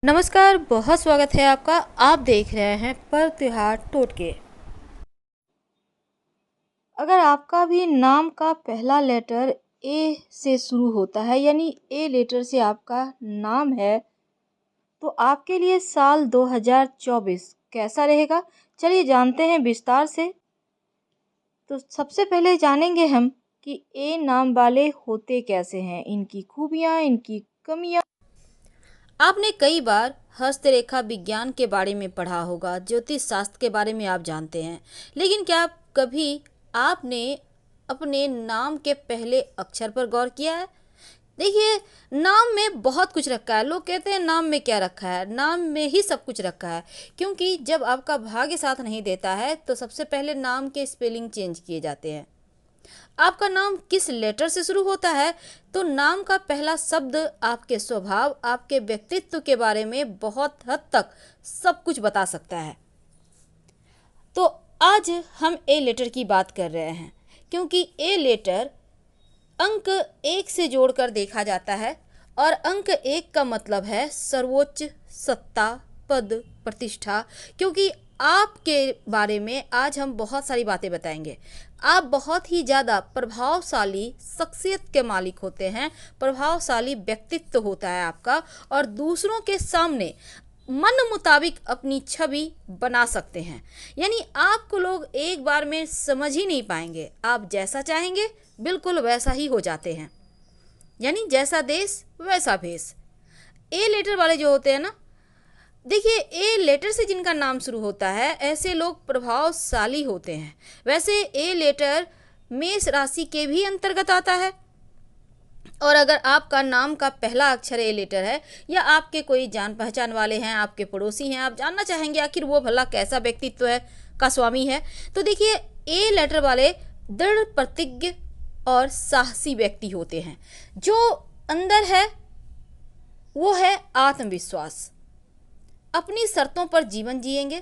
नमस्कार, बहुत स्वागत है आपका। आप देख रहे हैं पर त्योहार टोटके। अगर आपका भी नाम का पहला लेटर ए से शुरू होता है, यानी ए लेटर से आपका नाम है, तो आपके लिए साल 2024 कैसा रहेगा? चलिए जानते हैं विस्तार से। तो सबसे पहले जानेंगे हम कि ए नाम वाले होते कैसे हैं, इनकी खूबियाँ, इनकी कमियाँ। आपने कई बार हस्तरेखा विज्ञान के बारे में पढ़ा होगा, ज्योतिष शास्त्र के बारे में आप जानते हैं, लेकिन क्या कभी आपने अपने नाम के पहले अक्षर पर गौर किया है? देखिए, नाम में बहुत कुछ रखा है। लोग कहते हैं नाम में क्या रखा है, नाम में ही सब कुछ रखा है। क्योंकि जब आपका भाग्य साथ नहीं देता है तो सबसे पहले नाम के स्पेलिंग चेंज किए जाते हैं। आपका नाम किस लेटर से शुरू होता है, तो नाम का पहला शब्द आपके स्वभाव, आपके व्यक्तित्व के बारे में बहुत हद तक सब कुछ बता सकता है। तो आज हम ए लेटर की बात कर रहे हैं, क्योंकि ए लेटर अंक 1 से जोड़कर देखा जाता है, और अंक 1 का मतलब है सर्वोच्च, सत्ता, पद, प्रतिष्ठा। क्योंकि आपके बारे में आज हम बहुत सारी बातें बताएंगे। आप बहुत ही ज़्यादा प्रभावशाली शख्सियत के मालिक होते हैं, प्रभावशाली व्यक्तित्व होता है आपका, और दूसरों के सामने मन मुताबिक अपनी छवि बना सकते हैं। यानी आपको लोग एक बार में समझ ही नहीं पाएंगे। आप जैसा चाहेंगे बिल्कुल वैसा ही हो जाते हैं। यानी जैसा देश वैसा भेष। ए लेटर वाले जो होते हैं ना, देखिए, ए लेटर से जिनका नाम शुरू होता है ऐसे लोग प्रभावशाली होते हैं। वैसे ए लेटर मेष राशि के भी अंतर्गत आता है, और अगर आपका नाम का पहला अक्षर ए लेटर है, या आपके कोई जान पहचान वाले हैं, आपके पड़ोसी हैं, आप जानना चाहेंगे आखिर वो भला कैसा व्यक्तित्व है, का स्वामी है, तो देखिए, ए लेटर वाले दृढ़ प्रतिज्ञ और साहसी व्यक्ति होते हैं। जो अंदर है वो है आत्मविश्वास। अपनी शर्तों पर जीवन जिएंगे,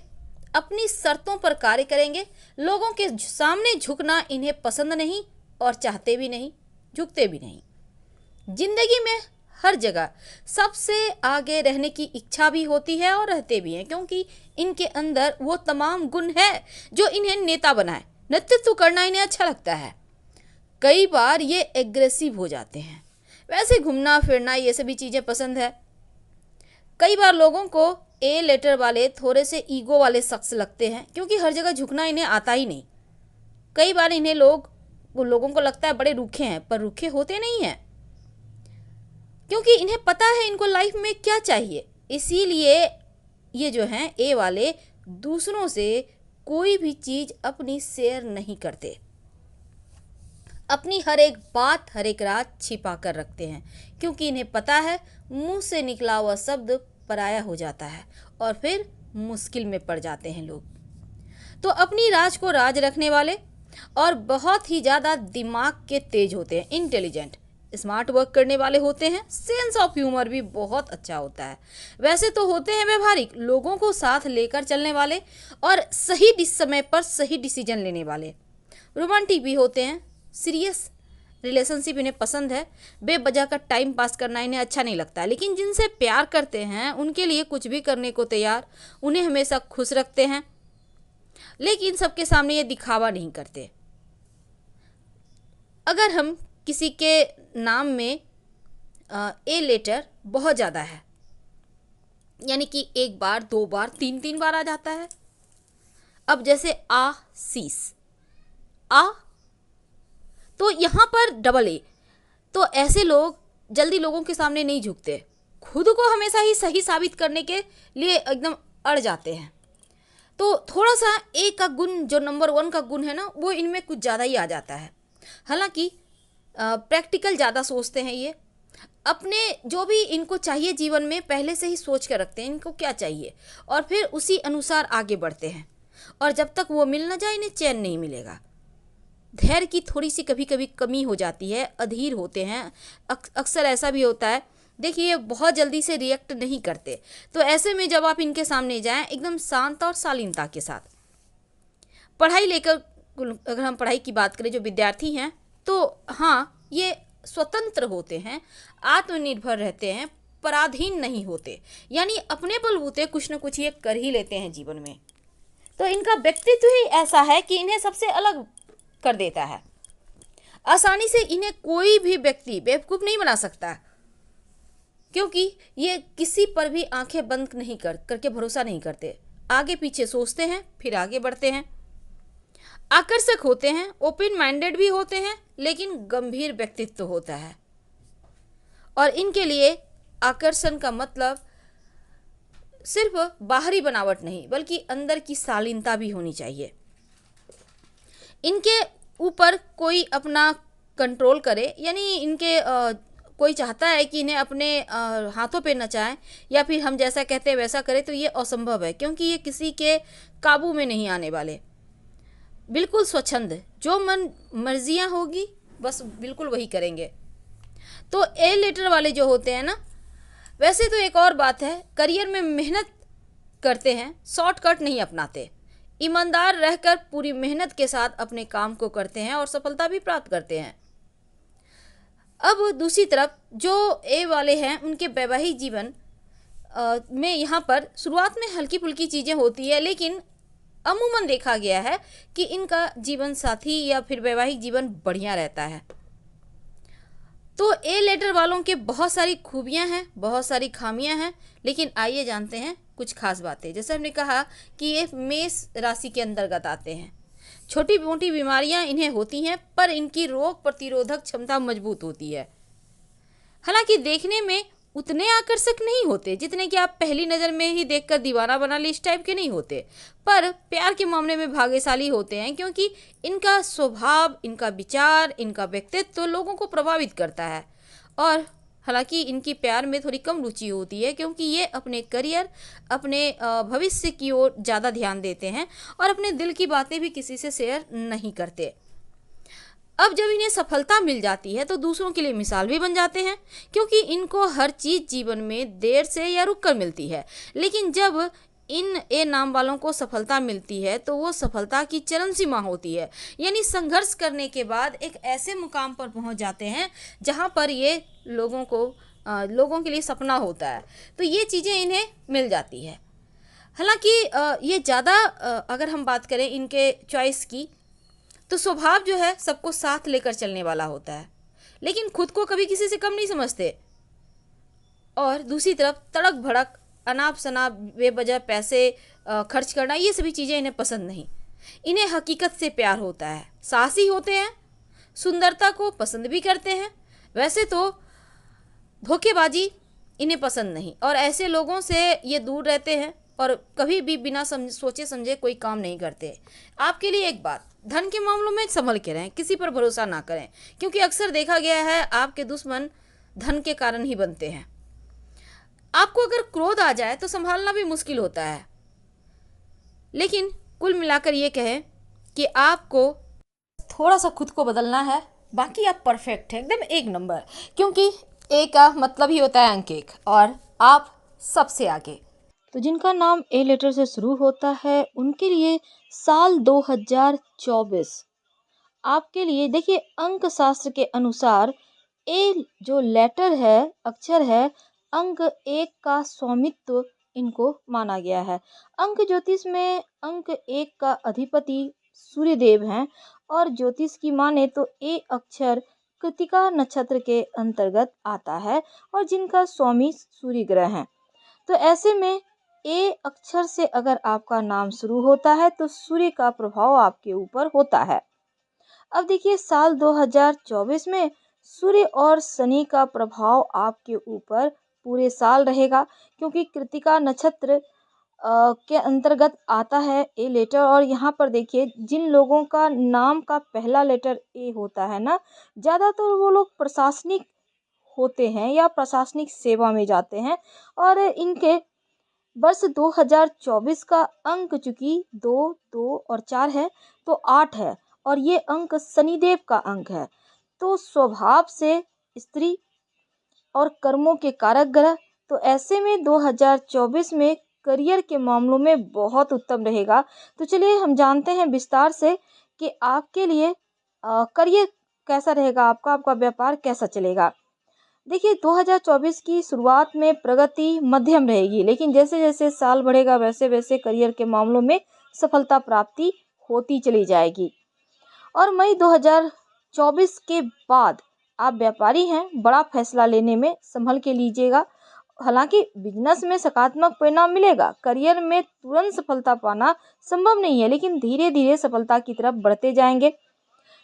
अपनी शर्तों पर कार्य करेंगे। लोगों के सामने झुकना इन्हें पसंद नहीं, और चाहते भी नहीं, झुकते भी नहीं। जिंदगी में हर जगह सबसे आगे रहने की इच्छा भी होती है, और रहते भी हैं, क्योंकि इनके अंदर वो तमाम गुण है जो इन्हें नेता बनाए। नेतृत्व करना इन्हें अच्छा लगता है। कई बार ये एग्रेसिव हो जाते हैं। वैसे घूमना फिरना ये सभी चीज़ें पसंद है। कई बार लोगों को ए लेटर वाले थोड़े से ईगो वाले शख्स लगते हैं, क्योंकि हर जगह झुकना इन्हें आता ही नहीं। कई बार इन्हें लोगों को लगता है बड़े रूखे हैं, पर रूखे होते नहीं हैं, क्योंकि इन्हें पता है इनको लाइफ में क्या चाहिए। इसीलिए ये जो हैं ए वाले दूसरों से कोई भी चीज़ अपनी शेयर नहीं करते। अपनी हर एक बात, हर एक राज छिपा कर रखते हैं, क्योंकि इन्हें पता है मुंह से निकला हुआ शब्द पराया हो जाता है, और फिर मुश्किल में पड़ जाते हैं लोग। तो अपनी राज को राज रखने वाले, और बहुत ही ज़्यादा दिमाग के तेज होते हैं, इंटेलिजेंट, स्मार्ट वर्क करने वाले होते हैं। सेंस ऑफ ह्यूमर भी बहुत अच्छा होता है। वैसे तो होते हैं व्यवहारिक, लोगों को साथ लेकर चलने वाले, और सही समय पर सही डिसीजन लेने वाले। रोमांटिक भी होते हैं, सीरियस रिलेशनशिप इन्हें पसंद है। बेवजह का टाइम पास करना इन्हें अच्छा नहीं लगता है, लेकिन जिनसे प्यार करते हैं उनके लिए कुछ भी करने को तैयार, उन्हें हमेशा खुश रखते हैं, लेकिन सबके सामने ये दिखावा नहीं करते। अगर हम किसी के नाम में ए लेटर बहुत ज़्यादा है, यानी कि एक बार, दो बार, तीन तीन बार आ जाता है। अब जैसे आशीष, आ, तो यहाँ पर डबल ए, तो ऐसे लोग जल्दी लोगों के सामने नहीं झुकते, खुद को हमेशा ही सही साबित करने के लिए एकदम अड़ जाते हैं। तो थोड़ा सा ए का गुण, जो नंबर 1 का गुण है ना, वो इनमें कुछ ज़्यादा ही आ जाता है। हालांकि प्रैक्टिकल ज़्यादा सोचते हैं ये। अपने जो भी इनको चाहिए जीवन में पहले से ही सोच कर रखते हैं इनको क्या चाहिए, और फिर उसी अनुसार आगे बढ़ते हैं। और जब तक वो मिल ना जाए इन्हें चैन नहीं मिलेगा। धैर्य की थोड़ी सी कभी कभी कमी हो जाती है, अधीर होते हैं। अक्सर ऐसा भी होता है, देखिए, बहुत जल्दी से रिएक्ट नहीं करते। तो ऐसे में जब आप इनके सामने जाएं एकदम शांत और शालीनता के साथ। पढ़ाई लेकर, अगर हम पढ़ाई की बात करें, जो विद्यार्थी हैं, तो हाँ, ये स्वतंत्र होते हैं, आत्मनिर्भर रहते हैं, पराधीन नहीं होते, यानी अपने बलबूते कुछ न कुछ ये कर ही लेते हैं जीवन में। तो इनका व्यक्तित्व ही ऐसा है कि इन्हें सबसे अलग कर देता है। आसानी से इन्हें कोई भी व्यक्ति बेवकूफ़ नहीं बना सकता, क्योंकि ये किसी पर भी आंखें बंद नहीं करके भरोसा नहीं करते। आगे पीछे सोचते हैं, फिर आगे बढ़ते हैं। आकर्षक होते हैं, ओपन माइंडेड भी होते हैं, लेकिन गंभीर व्यक्तित्व होता है। और इनके लिए आकर्षण का मतलब सिर्फ बाहरी बनावट नहीं, बल्कि अंदर की शालीनता भी होनी चाहिए। इनके ऊपर कोई अपना कंट्रोल करे, यानी इनके कोई चाहता है कि इन्हें अपने हाथों पे नचाएं या फिर हम जैसा कहते हैं वैसा करें, तो ये असंभव है, क्योंकि ये किसी के काबू में नहीं आने वाले। बिल्कुल स्वच्छंद, जो मन मर्जियाँ होगी बस बिल्कुल वही करेंगे। तो ए लेटर वाले जो होते हैं ना, वैसे तो एक और बात है, करियर में मेहनत करते हैं, शॉर्टकट नहीं अपनाते, ईमानदार रहकर पूरी मेहनत के साथ अपने काम को करते हैं और सफलता भी प्राप्त करते हैं। अब दूसरी तरफ जो ए वाले हैं, उनके वैवाहिक जीवन में यहाँ पर शुरुआत में हल्की फुल्की चीज़ें होती है, लेकिन अमूमन देखा गया है कि इनका जीवन साथी या फिर वैवाहिक जीवन बढ़िया रहता है। तो ए लेटर वालों के बहुत सारी खूबियां हैं, बहुत सारी खामियां हैं, लेकिन आइए जानते हैं कुछ खास बातें। जैसे हमने कहा कि ये मेष राशि के अंतर्गत आते हैं। छोटी मोटी बीमारियां इन्हें होती हैं, पर इनकी रोग प्रतिरोधक क्षमता मजबूत होती है। हालांकि देखने में उतने आकर्षक नहीं होते जितने कि आप पहली नज़र में ही देखकर दीवाना बना ले, इस टाइप के नहीं होते, पर प्यार के मामले में भाग्यशाली होते हैं, क्योंकि इनका स्वभाव, इनका विचार, इनका व्यक्तित्व लोगों को प्रभावित करता है। और हालांकि इनकी प्यार में थोड़ी कम रुचि होती है, क्योंकि ये अपने करियर, अपने भविष्य की ओर ज़्यादा ध्यान देते हैं और अपने दिल की बातें भी किसी से शेयर नहीं करते। अब जब इन्हें सफलता मिल जाती है तो दूसरों के लिए मिसाल भी बन जाते हैं, क्योंकि इनको हर चीज़ जीवन में देर से या रुक कर मिलती है, लेकिन जब इन ए नाम वालों को सफलता मिलती है तो वो सफलता की चरम सीमा होती है, यानी संघर्ष करने के बाद एक ऐसे मुकाम पर पहुंच जाते हैं जहां पर ये लोगों के लिए सपना होता है। तो ये चीज़ें इन्हें मिल जाती है। हालांकि ये ज़्यादा अगर हम बात करें इनके चॉइस की, तो स्वभाव जो है सबको साथ लेकर चलने वाला होता है, लेकिन खुद को कभी किसी से कम नहीं समझते। और दूसरी तरफ तड़क भड़क, अनाप शनाप, बेवजह पैसे खर्च करना, ये सभी चीज़ें इन्हें पसंद नहीं। इन्हें हकीकत से प्यार होता है, साहसी होते हैं, सुंदरता को पसंद भी करते हैं। वैसे तो धोखेबाजी इन्हें पसंद नहीं, और ऐसे लोगों से ये दूर रहते हैं और कभी भी बिना सोचे समझे कोई काम नहीं करते। आपके लिए एक बात, धन के मामलों में संभल के रहें, किसी पर भरोसा ना करें, क्योंकि अक्सर देखा गया है आपके दुश्मन धन के कारण ही बनते हैं। आपको अगर क्रोध आ जाए तो संभालना भी मुश्किल होता है, लेकिन कुल मिलाकर ये कहें कि आपको थोड़ा सा खुद को बदलना है, बाकी आप परफेक्ट हैं, एकदम एक नंबर, क्योंकि ए का मतलब ही होता है अंक एक, और आप सबसे आगे। तो जिनका नाम ए लेटर से शुरू होता है उनके लिए साल 2024 आपके लिए, देखिए अंक शास्त्र के अनुसार ए जो लेटर है, अक्षर है, अंक एक का स्वामित्व इनको माना गया है। अंक ज्योतिष में अंक एक का अधिपति सूर्यदेव हैं, और ज्योतिष की माने तो ए अक्षर कृतिका नक्षत्र के अंतर्गत आता है और जिनका स्वामी सूर्य ग्रह हैं। तो ऐसे में ए अक्षर से अगर आपका नाम शुरू होता है तो सूर्य का प्रभाव आपके ऊपर होता है। अब देखिए साल 2024 में सूर्य और शनि का प्रभाव आपके ऊपर पूरे साल रहेगा, क्योंकि कृतिका नक्षत्र के अंतर्गत आता है ए लेटर। और यहाँ पर देखिए जिन लोगों का नाम का पहला लेटर ए होता है ना, ज़्यादातर वो लोग प्रशासनिक होते हैं या प्रशासनिक सेवा में जाते हैं। और इनके वर्ष 2024 का अंक चूंकि 2, 2 और 4 है तो 8 है, और ये अंक शनिदेव का अंक है। तो स्वभाव से स्त्री और कर्मों के कारक ग्रह, तो ऐसे में 2024 में करियर के मामलों में बहुत उत्तम रहेगा। तो चलिए हम जानते हैं विस्तार से कि आपके लिए करियर कैसा रहेगा, आपका व्यापार कैसा चलेगा। देखिए 2024 की शुरुआत में प्रगति मध्यम रहेगी, लेकिन जैसे जैसे साल बढ़ेगा वैसे वैसे करियर के मामलों में सफलता प्राप्ति होती चली जाएगी। और मई 2024 के बाद आप व्यापारी हैं, बड़ा फैसला लेने में संभल के लीजिएगा। हालांकि बिजनेस में सकारात्मक परिणाम मिलेगा। करियर में तुरंत सफलता पाना संभव नहीं है, लेकिन धीरे धीरे सफलता की तरफ बढ़ते जाएंगे।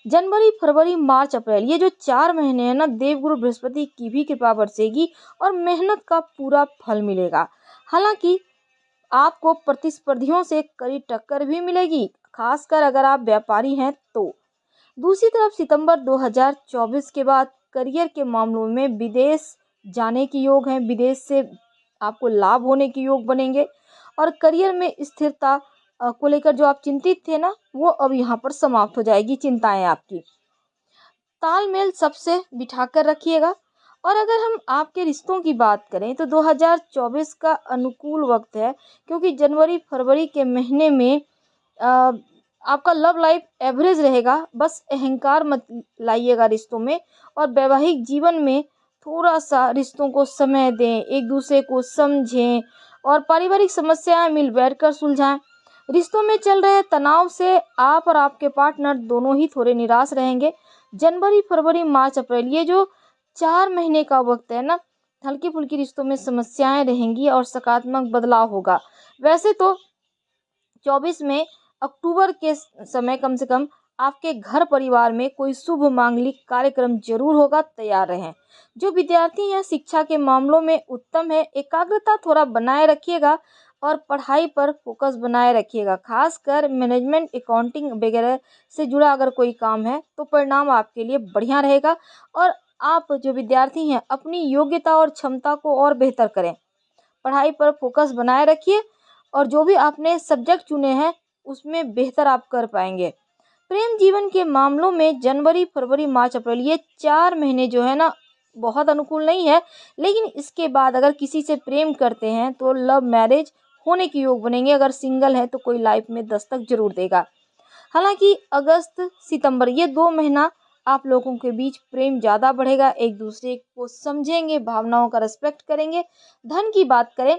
जनवरी, फरवरी, मार्च, अप्रैल, ये जो 4 महीने हैं ना, देवगुरु बृहस्पति की भी कृपा बरसेगी और मेहनत का पूरा फल मिलेगा। हालांकि आपको प्रतिस्पर्धियों से कड़ी टक्कर भी मिलेगी, खासकर अगर आप व्यापारी हैं तो। दूसरी तरफ सितंबर 2024 के बाद करियर के मामलों में विदेश जाने के योग हैं, विदेश से आपको लाभ होने के योग बनेंगे। और करियर में स्थिरता को लेकर जो आप चिंतित थे ना, वो अब यहाँ पर समाप्त हो जाएगी चिंताएं आपकी। तालमेल सबसे बिठाकर रखिएगा। और अगर हम आपके रिश्तों की बात करें तो 2024 का अनुकूल वक्त है, क्योंकि जनवरी फरवरी के महीने में आपका लव लाइफ एवरेज रहेगा। बस अहंकार मत लाइएगा रिश्तों में, और वैवाहिक जीवन में थोड़ा सा रिश्तों को समय दें, एक दूसरे को समझें और पारिवारिक समस्याएं मिल बैठकर सुलझाएं। रिश्तों में चल रहे तनाव से आप और आपके पार्टनर दोनों ही थोड़े निराश रहेंगे। जनवरी, फरवरी, मार्च, अप्रैल, ये जो 4 महीने का वक्त है ना, हल्की फुल्की रिश्तों में समस्याएं रहेंगी और सकारात्मक बदलाव होगा। वैसे तो 24 में अक्टूबर के समय कम से कम आपके घर परिवार में कोई शुभ मांगलिक कार्यक्रम जरूर होगा, तैयार रहें। जो विद्यार्थी हैं शिक्षा के मामलों में उत्तम है, एकाग्रता थोड़ा बनाए रखिएगा और पढ़ाई पर फोकस बनाए रखिएगा। खासकर मैनेजमेंट, अकाउंटिंग वगैरह से जुड़ा अगर कोई काम है तो परिणाम आपके लिए बढ़िया रहेगा। और आप जो विद्यार्थी हैं अपनी योग्यता और क्षमता को और बेहतर करें, पढ़ाई पर फोकस बनाए रखिए और जो भी आपने सब्जेक्ट चुने हैं उसमें बेहतर आप कर पाएंगे। प्रेम जीवन के मामलों में जनवरी, फरवरी, मार्च, अप्रैल, ये 4 महीने जो है ना बहुत अनुकूल नहीं है, लेकिन इसके बाद अगर किसी से प्रेम करते हैं तो लव मैरिज होने के योग बनेंगे। अगर सिंगल है तो कोई लाइफ में दस्तक जरूर देगा। हालांकि अगस्त, सितंबर, ये 2 महीना आप लोगों के बीच प्रेम ज़्यादा बढ़ेगा, एक दूसरे को समझेंगे, भावनाओं का रिस्पेक्ट करेंगे। धन की बात करें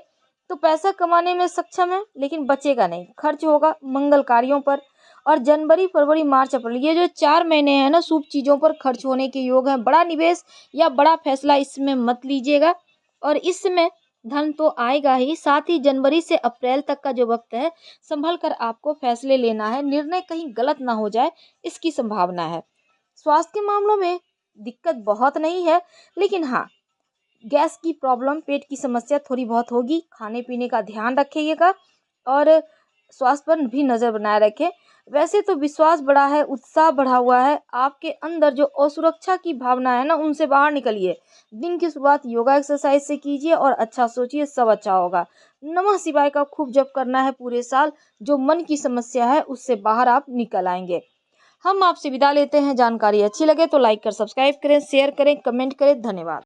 तो पैसा कमाने में सक्षम है, लेकिन बचेगा नहीं, खर्च होगा मंगल कार्यों पर। और जनवरी, फरवरी, मार्च, अप्रैल, ये जो 4 महीने हैं ना, शुभ चीज़ों पर खर्च होने के योग हैं। बड़ा निवेश या बड़ा फैसला इसमें मत लीजिएगा, और इसमें धन तो आएगा ही, साथ ही जनवरी से अप्रैल तक का जो वक्त है संभल कर आपको फैसले लेना है, निर्णय कहीं गलत ना हो जाए इसकी संभावना है। स्वास्थ्य के मामलों में दिक्कत बहुत नहीं है, लेकिन हाँ, गैस की प्रॉब्लम, पेट की समस्या थोड़ी बहुत होगी। खाने पीने का ध्यान रखिएगा और स्वास्थ्य पर भी नज़र बनाए रखें। वैसे तो विश्वास बढ़ा है, उत्साह बढ़ा हुआ है आपके अंदर, जो असुरक्षा की भावना है ना उनसे बाहर निकलिए। दिन की शुरुआत योगा एक्सरसाइज से कीजिए और अच्छा सोचिए, सब अच्छा होगा। नमः शिवाय का खूब जप करना है पूरे साल, जो मन की समस्या है उससे बाहर आप निकल आएंगे। हम आपसे विदा लेते हैं। जानकारी अच्छी लगे तो लाइक कर सब्सक्राइब करें, शेयर करें, कमेंट करें। धन्यवाद।